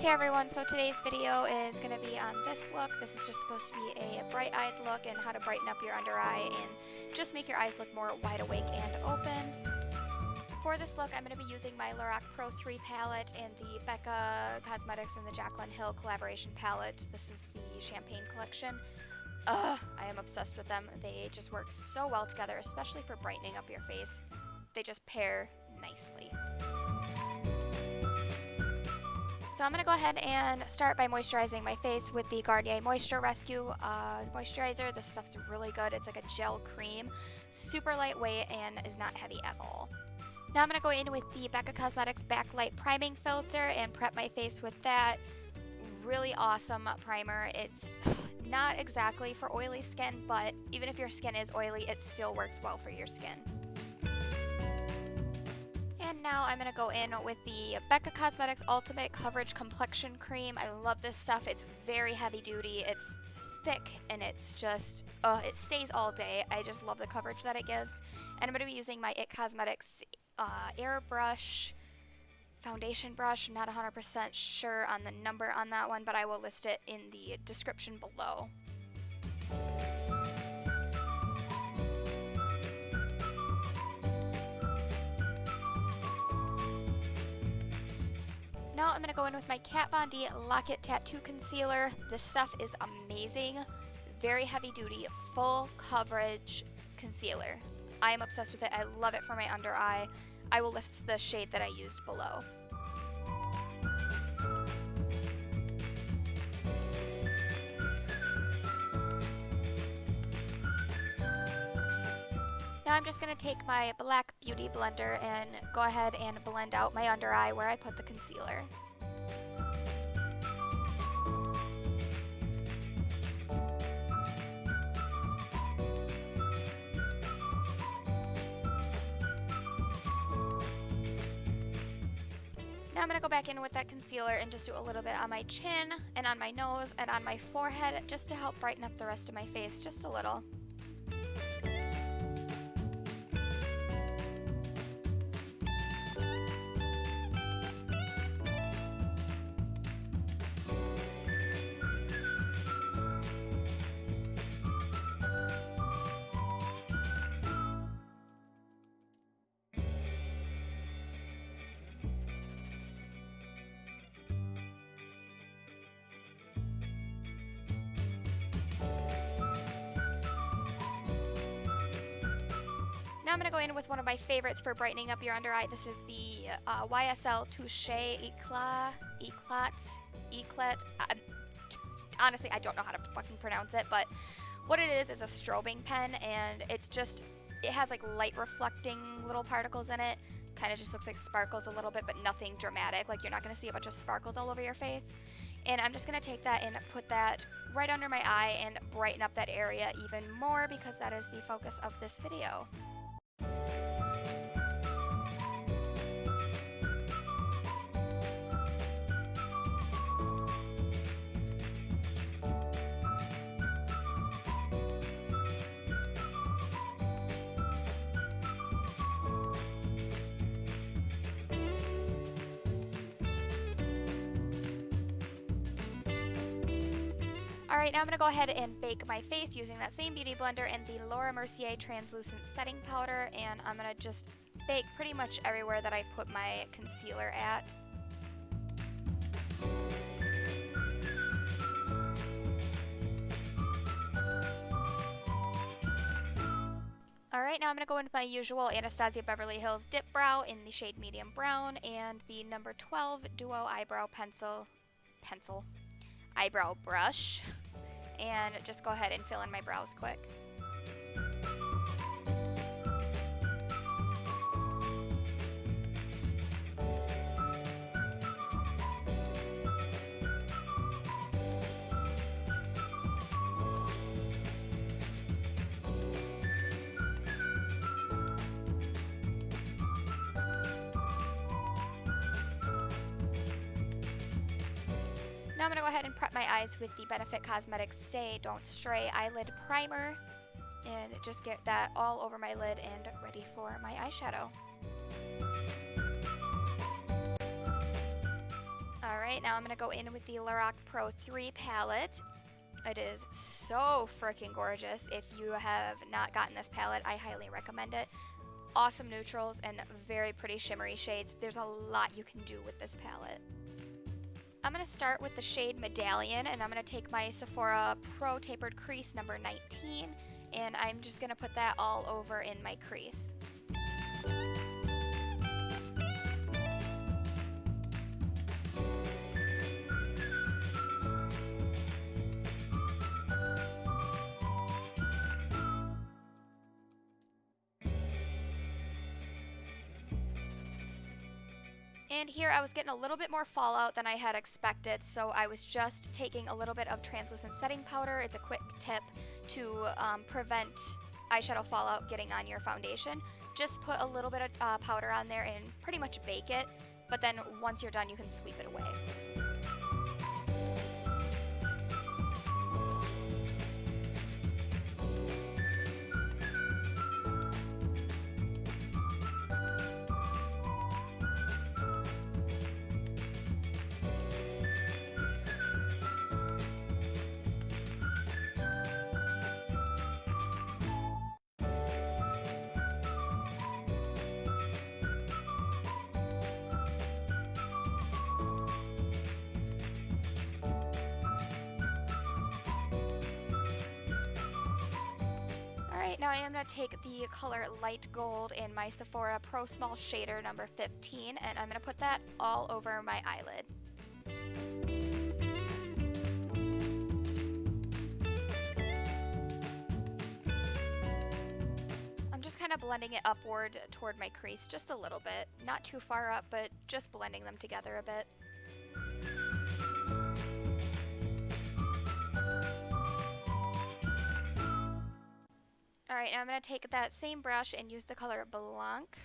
Hey everyone, so today's video is going to be on this look. This is just supposed to be a bright-eyed look and how to brighten up your under eye and just make your eyes look more wide awake and open. For this look, I'm going to be using my Lorac Pro 3 palette and the Becca Cosmetics and the Jaclyn Hill collaboration palette. This is the Champagne collection. I am obsessed with them. They just work so well together, especially for brightening up your face. They just pair nicely. So I'm going to go ahead and start by moisturizing my face with the Garnier Moisture Rescue moisturizer. This stuff's really good. It's like a gel cream, super lightweight and is not heavy at all. Now I'm going to go in with the Becca Cosmetics Backlight Priming Filter and prep my face with that. Really awesome primer. It's not exactly for oily skin, but even if your skin is oily, it still works well for your skin. And now I'm going to go in with the Becca Cosmetics Ultimate Coverage Complexion Cream. I love this stuff. It's very heavy duty. It's thick and it's just, it stays all day. I just love the coverage that it gives. And I'm going to be using my IT Cosmetics Airbrush foundation brush. I'm not 100% sure on the number on that one, but I will list it in the description below. Now I'm going to go in with my Kat Von D Lock It Tattoo Concealer. This stuff is amazing. Very heavy duty, full coverage concealer. I am obsessed with it. I love it for my under eye. I will list the shade that I used below. Now I'm just going to take my Black Beauty Blender and go ahead and blend out my under eye where I put the concealer. Now I'm going to go back in with that concealer and just do a little bit on my chin and on my nose and on my forehead just to help brighten up the rest of my face just a little. Now I'm going to go in with one of my favorites for brightening up your under eye. This is the YSL Touche Eclat. Honestly, I don't know how to fucking pronounce it, but what it is a strobing pen, and it's just, it has like light reflecting little particles in it. Kind of just looks like sparkles a little bit, but nothing dramatic. Like you're not going to see a bunch of sparkles all over your face. And I'm just going to take that and put that right under my eye and brighten up that area even more because that is the focus of this video. Alright, now I'm going to go ahead and bake my face using that same beauty blender and the Laura Mercier translucent setting powder, and I'm going to just bake pretty much everywhere that I put my concealer at. Alright, now I'm going to go in with my usual Anastasia Beverly Hills Dip Brow in the shade Medium Brown and the number 12 Duo Eyebrow Eyebrow Brush, and just go ahead and fill in my brows quick. Now I'm going to go ahead and prep my eyes with the Benefit Cosmetics Stay Don't Stray Eyelid Primer and just get that all over my lid and ready for my eyeshadow. Alright, now I'm going to go in with the Lorac Pro 3 palette. It is so freaking gorgeous. If you have not gotten this palette, I highly recommend it. Awesome neutrals and very pretty shimmery shades. There's a lot you can do with this palette. I'm going to start with the shade Medallion, and I'm going to take my Sephora Pro Tapered Crease number 19, and I'm just going to put that all over in my crease. And here I was getting a little bit more fallout than I had expected, so I was just taking a little bit of translucent setting powder. It's a quick tip to prevent eyeshadow fallout getting on your foundation. Just put a little bit of powder on there and pretty much bake it, but then once you're done you can sweep it away. Alright, now I am going to take the color Light Gold in my Sephora Pro Small Shader number 15, and I'm going to put that all over my eyelid. I'm just kind of blending it upward toward my crease just a little bit. Not too far up, but just blending them together a bit. Alright, now I'm going to take that same brush and use the color Blanc,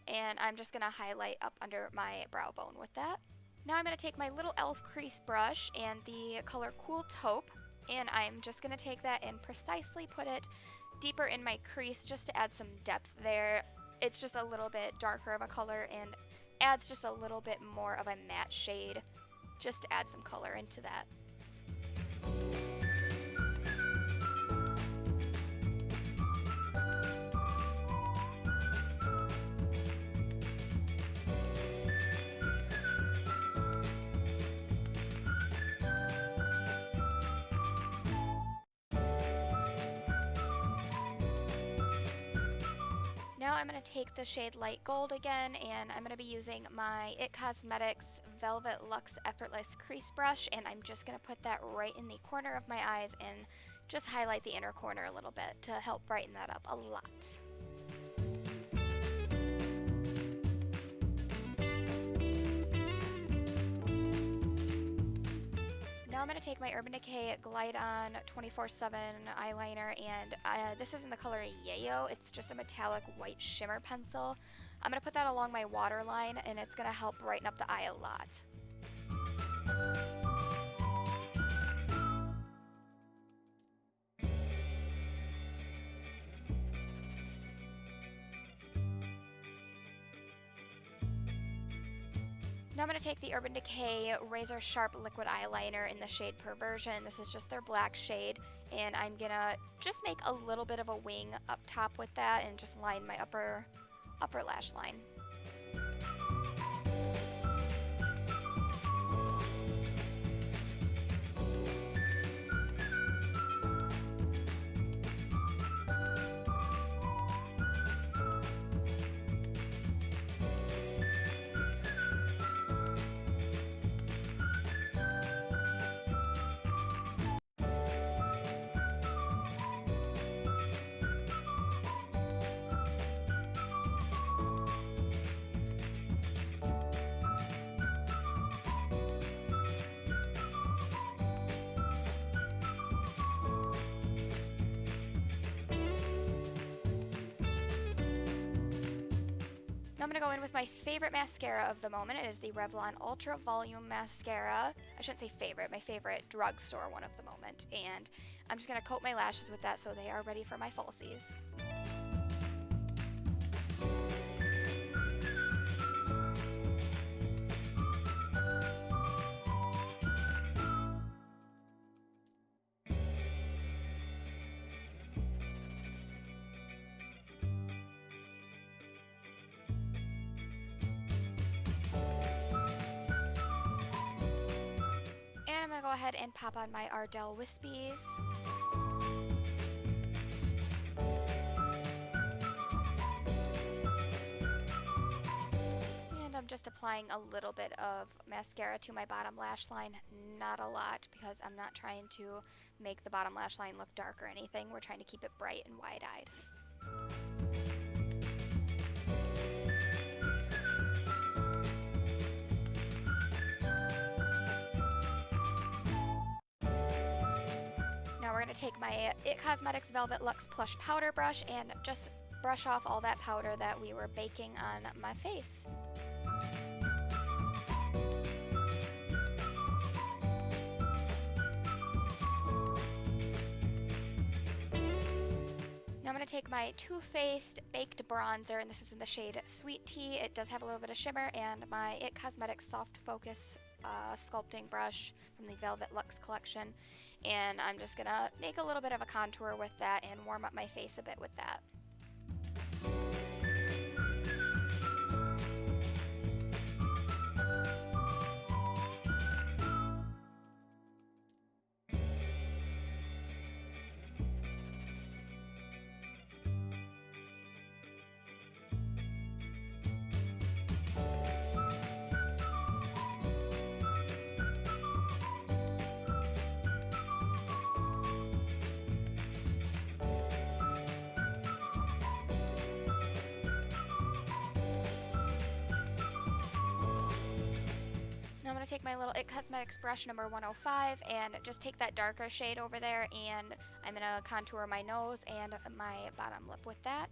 and I'm just going to highlight up under my brow bone with that. Now I'm going to take my little e.l.f. crease brush and the color Cool Taupe, and I'm just going to take that and precisely put it deeper in my crease just to add some depth there. It's just a little bit darker of a color and adds just a little bit more of a matte shade just to add some color into that. Now I'm going to take the shade Light Gold again, and I'm going to be using my IT Cosmetics Velvet Luxe Effortless Crease Brush, and I'm just going to put that right in the corner of my eyes and just highlight the inner corner a little bit to help brighten that up a lot. Now I'm going to take my Urban Decay Glide On 24/7 eyeliner, and this is in the color Yayo. It's just a metallic white shimmer pencil. I'm going to put that along my waterline, and it's going to help brighten up the eye a lot. Now I'm going to take the Urban Decay Razor Sharp Liquid Eyeliner in the shade Perversion. This is just their black shade, and I'm going to just make a little bit of a wing up top with that and just line my upper lash line. I'm going to go in with my favorite mascara of the moment. It is the Revlon Ultra Volume Mascara. I shouldn't say favorite, my favorite drugstore one of the moment. And I'm just going to coat my lashes with that so they are ready for my falsies. ahead and pop on my Ardell Wispies. And I'm just applying a little bit of mascara to my bottom lash line, not a lot, because I'm not trying to make the bottom lash line look dark or anything. We're trying to keep it bright and wide-eyed. Now we're going to take my It Cosmetics Velvet Luxe Plush Powder Brush and just brush off all that powder that we were baking on my face. Now I'm going to take my Too Faced Baked Bronzer, and this is in the shade Sweet Tea. It does have a little bit of shimmer, and my It Cosmetics Soft Focus sculpting brush from the Velvet Luxe collection. And I'm just going to make a little bit of a contour with that and warm up my face a bit with that. Now I'm going to take my little It Cosmetics brush number 105 and just take that darker shade over there, and I'm going to contour my nose and my bottom lip with that.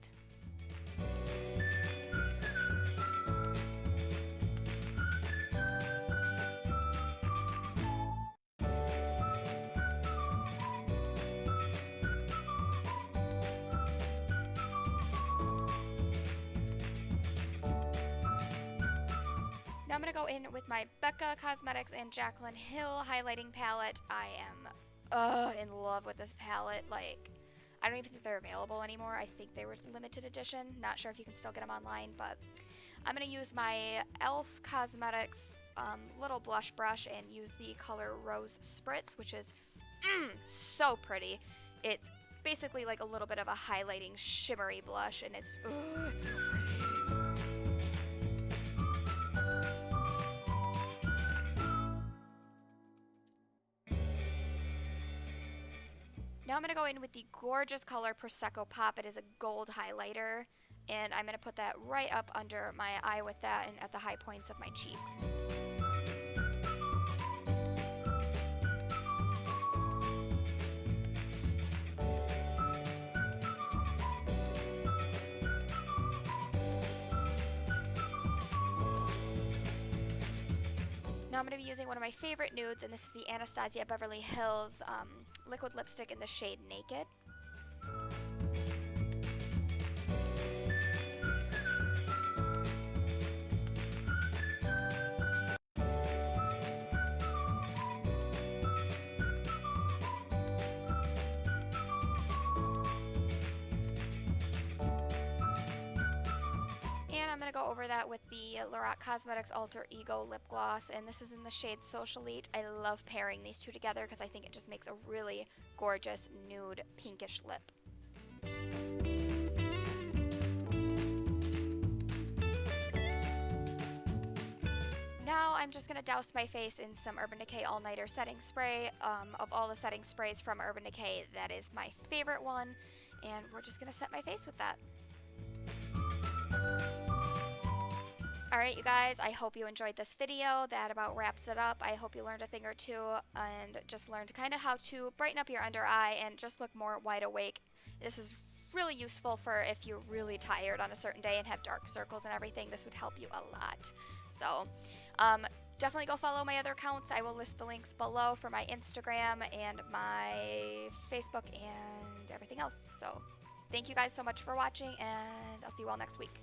Now I'm going to go in with my Becca Cosmetics and Jaclyn Hill highlighting palette. I am in love with this palette. Like, I don't even think they're available anymore. I think they were limited edition. Not sure if you can still get them online, but I'm going to use my e.l.f. Cosmetics little blush brush and use the color Rose Spritz, which is so pretty. It's basically like a little bit of a highlighting shimmery blush, and it's so pretty. Now I'm going to go in with the gorgeous color Prosecco Pop. It is a gold highlighter, and I'm going to put that right up under my eye with that and at the high points of my cheeks. Now I'm going to be using one of my favorite nudes, and this is the Anastasia Beverly Hills liquid lipstick in the shade Naked. And I'm going to go over that with the Lorac Cosmetics Alter Ego Lip Gloss, and this is in the shade Socialite. I love pairing these two together because I think it just makes a really gorgeous nude pinkish lip. Now I'm just going to douse my face in some Urban Decay All Nighter setting spray. Of all the setting sprays from Urban Decay, that is my favorite one, and we're just going to set my face with that. Alright, you guys, I hope you enjoyed this video. That about wraps it up. I hope you learned a thing or two and just learned kind of how to brighten up your under eye and just look more wide awake. This is really useful for if you're really tired on a certain day and have dark circles and everything. This would help you a lot. So, definitely go follow my other accounts. I will list the links below for my Instagram and my Facebook and everything else. So, thank you guys so much for watching, and I'll see you all next week.